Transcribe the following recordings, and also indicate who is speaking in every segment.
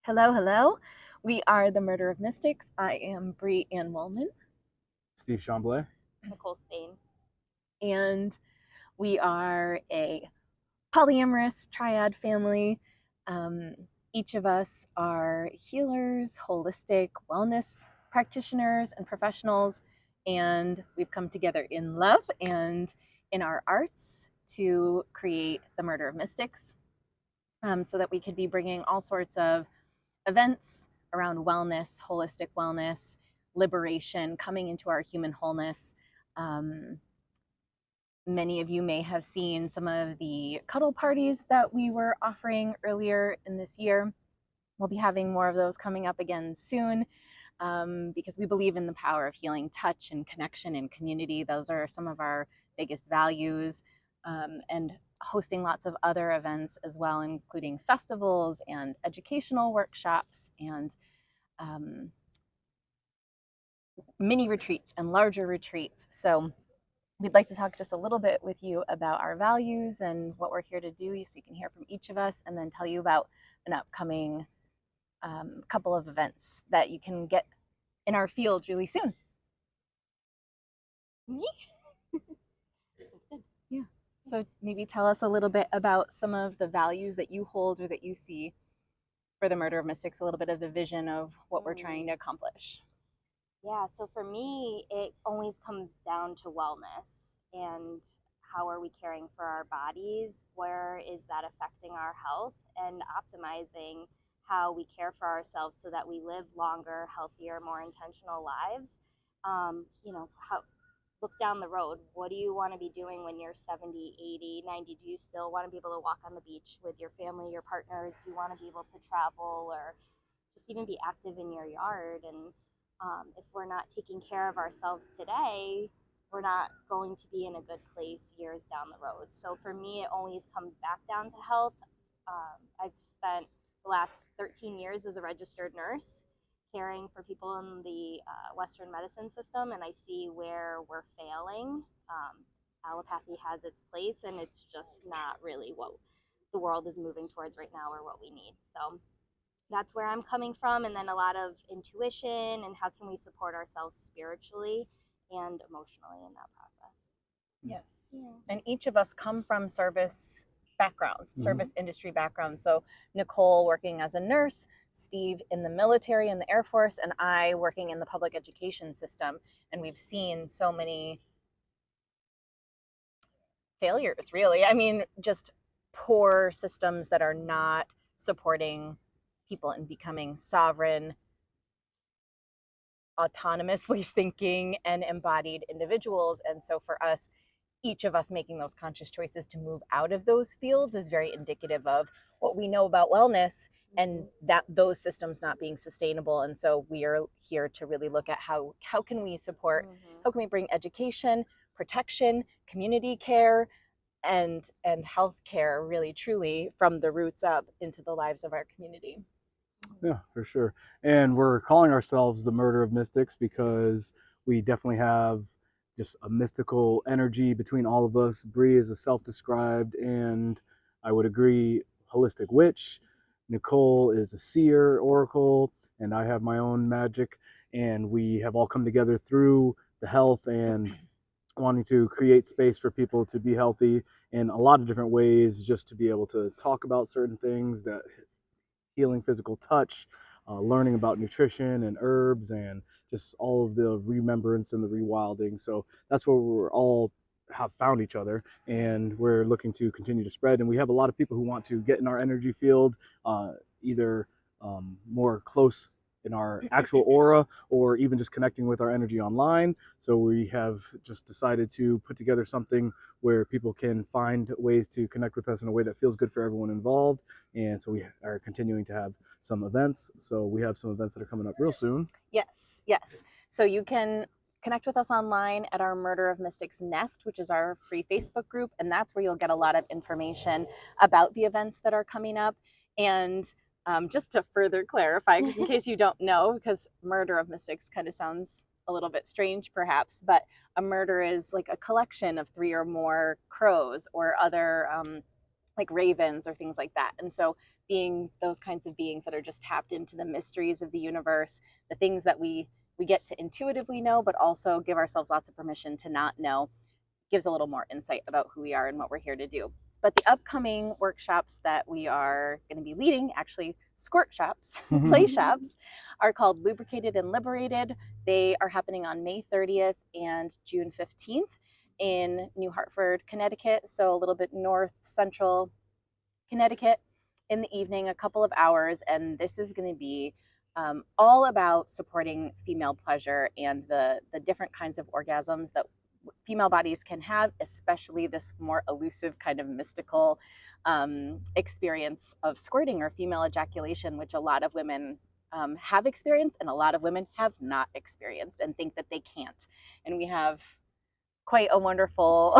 Speaker 1: Hello, hello. We are the Murder of Mystics. I am Brie Ann Woolman.
Speaker 2: Steve Chamblay.
Speaker 3: Nicole Spain.
Speaker 1: And we are a polyamorous triad family. Each of us are healers, holistic wellness practitioners, and professionals. And we've come together in love and in our arts to create the Murder of Mystics, so that we could be bringing all sorts of events around wellness, holistic wellness, liberation, coming into our human wholeness. Many of you may have seen some of the cuddle parties that we were offering earlier in this year. We'll be having more of those coming up again soon, because we believe in the power of healing touch and connection and community. Those are some of our biggest values, and hosting lots of other events as well, including festivals and educational workshops and mini retreats and larger retreats. So we'd like to talk just a little bit with you about our values and what we're here to do, so you can hear from each of us, and then tell you about an upcoming couple of events that you can get in our field really soon. Yeah. So maybe tell us a little bit about some of the values that you hold or that you see for the Murder of Mystics, a little bit of the vision of what we're trying to accomplish.
Speaker 3: Yeah, so for me, it always comes down to wellness and how are we caring for our bodies? Where is that affecting our health? And optimizing how we care for ourselves so that we live longer, healthier, more intentional lives. Look down the road. What do you want to be doing when you're 70, 80, 90? Do you still want to be able to walk on the beach with your family, your partners? Do you want to be able to travel or just even be active in your yard? And if we're not taking care of ourselves today, we're not going to be in a good place years down the road. So for me, it always comes back down to health. I've spent the last 13 years as a registered nurse caring for people in the Western medicine system, and I see where we're failing. Allopathy has its place, and it's just not really what the world is moving towards right now or what we need. So that's where I'm coming from, and then a lot of intuition and how can we support ourselves spiritually and emotionally in that process.
Speaker 1: Yes. Yeah. And each of us come from service backgrounds, service industry backgrounds. So Nicole working as a nurse, Steve in the military in the Air Force, and I working in the public education system. And we've seen so many failures, really. I mean, just poor systems that are not supporting people in becoming sovereign, autonomously thinking, and embodied individuals. And so for us, each of us making those conscious choices to move out of those fields is very indicative of what we know about wellness and that those systems not being sustainable. And so we are here to really look at how can we support, how can we bring education, protection, community care, and health care really truly from the roots up into the lives of our community.
Speaker 2: Yeah, for sure. And we're calling ourselves the Murder of Mystics because we definitely have just a mystical energy between all of us. Brie is a self-described, and I would agree, holistic witch. Nicole is a seer, oracle, and I have my own magic. And we have all come together through the health and wanting to create space for people to be healthy in a lot of different ways, just to be able to talk about certain things, that healing physical touch, learning about nutrition and herbs, and just all of the remembrance and the rewilding. So that's where we're all have found each other, and we're looking to continue to spread. And we have a lot of people who want to get in our energy field, either more close in our actual aura, or even just connecting with our energy online. So we have just decided to put together something where people can find ways to connect with us in a way that feels good for everyone involved. And so we are continuing to have some events. So we have some events that are coming up real soon.
Speaker 1: Yes. So you can connect with us online at our Murder of Mystics Nest, which is our free Facebook group. And that's where you'll get a lot of information about the events that are coming up. And just to further clarify, because in case you don't know, because Murder of Mystics kind of sounds a little bit strange perhaps, but a murder is like a collection of 3 or more crows or other like ravens or things like that. And so being those kinds of beings that are just tapped into the mysteries of the universe, the things that we get to intuitively know, but also give ourselves lots of permission to not know, gives a little more insight about who we are and what we're here to do. But the upcoming workshops that we are going to be leading, actually squirt shops, play shops, are called Lubricated and Liberated. They are happening on May 30th and June 15th in New Hartford, Connecticut. So a little bit north central Connecticut, in the evening, a couple of hours. And this is going to be all about supporting female pleasure and the different kinds of orgasms that female bodies can have, especially this more elusive kind of mystical experience of squirting or female ejaculation, which a lot of women have experienced and a lot of women have not experienced and think that they can't. And we have quite a wonderful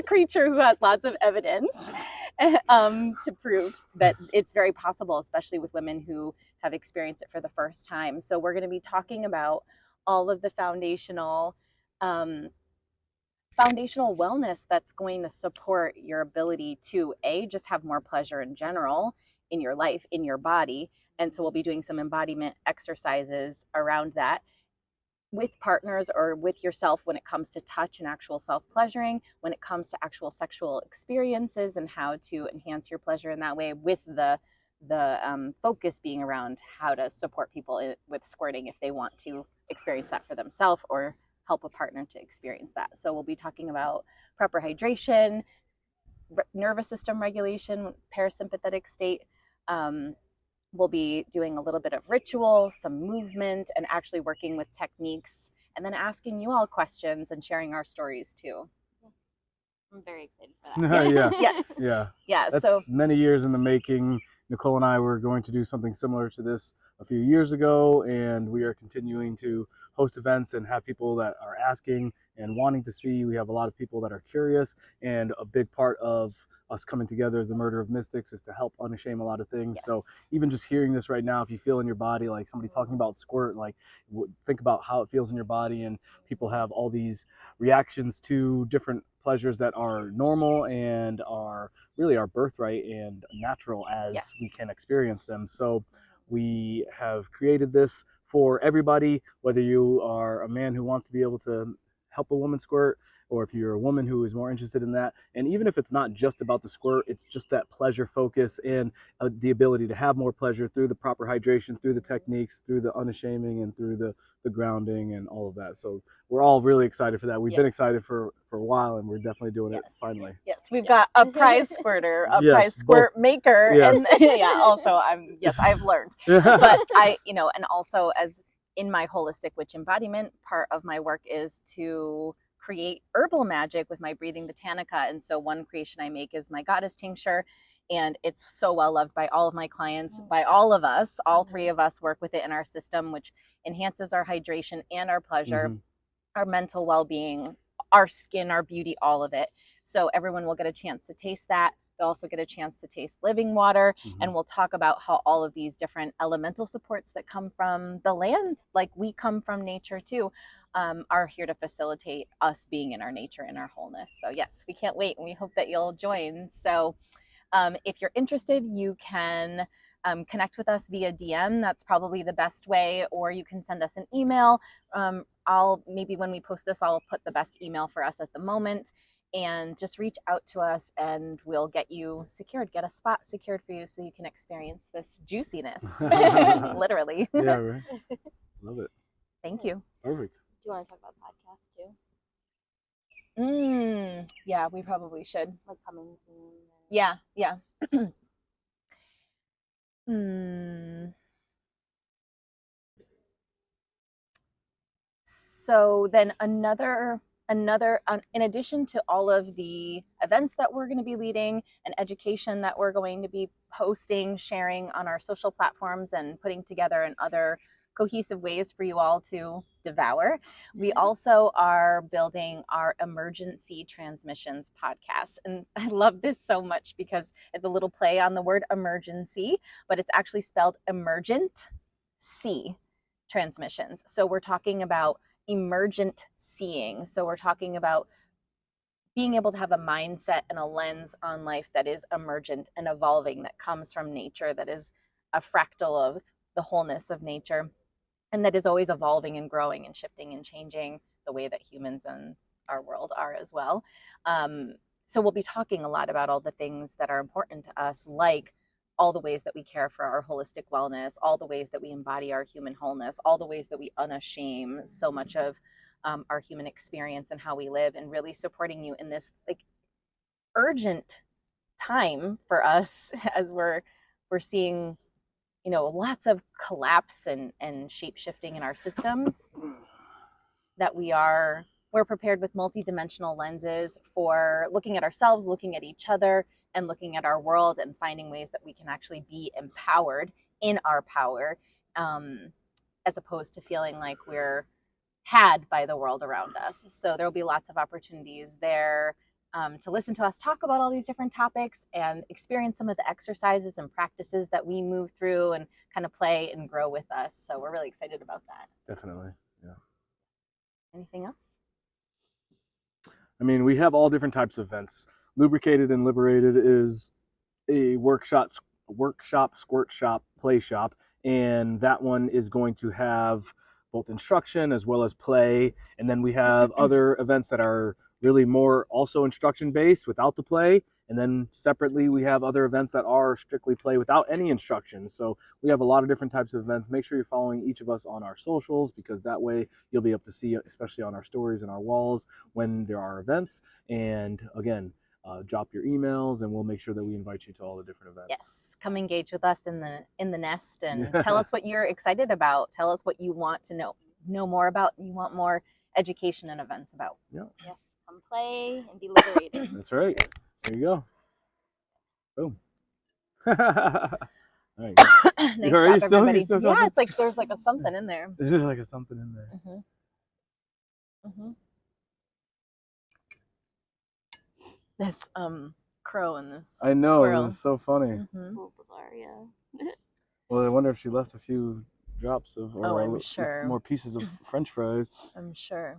Speaker 1: creature who has lots of evidence to prove that it's very possible, especially with women who have experienced it for the first time. So we're going to be talking about all of the foundational wellness that's going to support your ability to just have more pleasure in general in your life, in your body. And so we'll be doing some embodiment exercises around that with partners or with yourself when it comes to touch and actual self-pleasuring, when it comes to actual sexual experiences and how to enhance your pleasure in that way, with the focus being around how to support people with squirting if they want to experience that for themselves or help a partner to experience that. So we'll be talking about proper hydration, nervous system regulation, parasympathetic state. We'll be doing a little bit of ritual, some movement, and actually working with techniques, and then asking you all questions and sharing our stories too.
Speaker 3: I'm very excited for that.
Speaker 1: Yes.
Speaker 2: Yeah. That's
Speaker 1: so
Speaker 2: many years in the making. Nicole and I were going to do something similar to this a few years ago, and we are continuing to host events and have people that are asking and wanting to see. We have a lot of people that are curious, and a big part of us coming together as the Murder of Mystics is to help unshame a lot of things.
Speaker 1: Yes.
Speaker 2: So even just hearing this right now, if you feel in your body like somebody talking about squirt, like think about how it feels in your body, and people have all these reactions to different pleasures that are normal and are really our birthright and natural as we can experience them. So we have created this for everybody, whether you are a man who wants to be able to help a woman squirt, or if you're a woman who is more interested in that. And even if it's not just about the squirt, it's just that pleasure focus and the ability to have more pleasure through the proper hydration, through the techniques, through the unashaming, and through the grounding and all of that. So we're all really excited for that. We've been excited for a while, and we're definitely doing it finally.
Speaker 1: Yes, we've got a prize squirter, a prize squirt maker, and also I've learned. But and also as in my holistic witch embodiment, part of my work is to create herbal magic with my breathing botanica. And so one creation I make is my goddess tincture, and it's so well loved by all of my clients, by all of us. All three of us work with it in our system, which enhances our hydration and our pleasure, our mental well-being, our skin, our beauty, all of it. So everyone will get a chance to taste that. They'll also get a chance to taste living water. And we'll talk about how all of these different elemental supports that come from the land, like we come from nature too, are here to facilitate us being in our nature and our wholeness. So yes, we can't wait, and we hope that you'll join. So if you're interested, you can connect with us via DM. That's probably the best way, or you can send us an email. Maybe when we post this, I'll put the best email for us at the moment, and just reach out to us and we'll get you secured, get a spot secured for you so you can experience this juiciness. Literally.
Speaker 2: Yeah, right. Love it.
Speaker 1: Thank you.
Speaker 2: Perfect.
Speaker 3: Do you want to talk about podcasts too?
Speaker 1: Yeah, we probably should.
Speaker 3: Like coming soon.
Speaker 1: Yeah. So then another in addition to all of the events that we're going to be leading and education that we're going to be posting, sharing on our social platforms, and putting together in other cohesive ways for you all to devour, we also are building our Emergent See Transmissions podcast. And I love this so much because it's a little play on the word emergency, but it's actually spelled Emergent See Transmissions. So we're talking about emergent seeing. So we're talking about being able to have a mindset and a lens on life that is emergent and evolving, that comes from nature, that is a fractal of the wholeness of nature, and that is always evolving and growing and shifting and changing the way that humans and our world are as well. So we'll be talking a lot about all the things that are important to us, like all the ways that we care for our holistic wellness, all the ways that we embody our human wholeness, all the ways that we unashame so much of our human experience and how we live, and really supporting you in this like urgent time for us as we're seeing, you know, lots of collapse and shape shifting in our systems, that we're prepared with multidimensional lenses for looking at ourselves, looking at each other, and looking at our world, and finding ways that we can actually be empowered in our power, as opposed to feeling like we're had by the world around us. So there will be lots of opportunities there to listen to us talk about all these different topics and experience some of the exercises and practices that we move through and kind of play and grow with us. So we're really excited about that.
Speaker 2: Definitely. Yeah.
Speaker 1: Anything else?
Speaker 2: I mean, we have all different types of events. Lubricated and Liberated is a workshop, squirt shop, play shop, and that one is going to have both instruction as well as play. And then we have other events that are really more also instruction based without the play. And then separately, we have other events that are strictly play without any instruction. So we have a lot of different types of events. Make sure you're following each of us on our socials, because that way you'll be able to see, especially on our stories and our walls, when there are events. And again, drop your emails and we'll make sure that we invite you to all the different events.
Speaker 1: Yes, come engage with us in the nest, and tell us what you're excited about. Tell us what you want to know more about. You want more education and events about.
Speaker 2: Yeah.
Speaker 3: Yes, come play and be liberated.
Speaker 2: That's right. There you go. Boom. All right.
Speaker 1: Nice
Speaker 2: Are
Speaker 1: job,
Speaker 2: you still,
Speaker 1: everybody.
Speaker 2: you still
Speaker 1: Yeah,
Speaker 2: going?
Speaker 1: it's like there's like a something in there.
Speaker 2: There's like a something in there.
Speaker 1: Mm-hmm. Mm-hmm. This crow and this
Speaker 2: I know,
Speaker 1: squirrel.
Speaker 2: it was so funny.
Speaker 3: It's a little bizarre, yeah.
Speaker 2: Well, I wonder if she left a few drops of, or
Speaker 1: I'm sure.
Speaker 2: more pieces of French fries.
Speaker 1: I'm sure.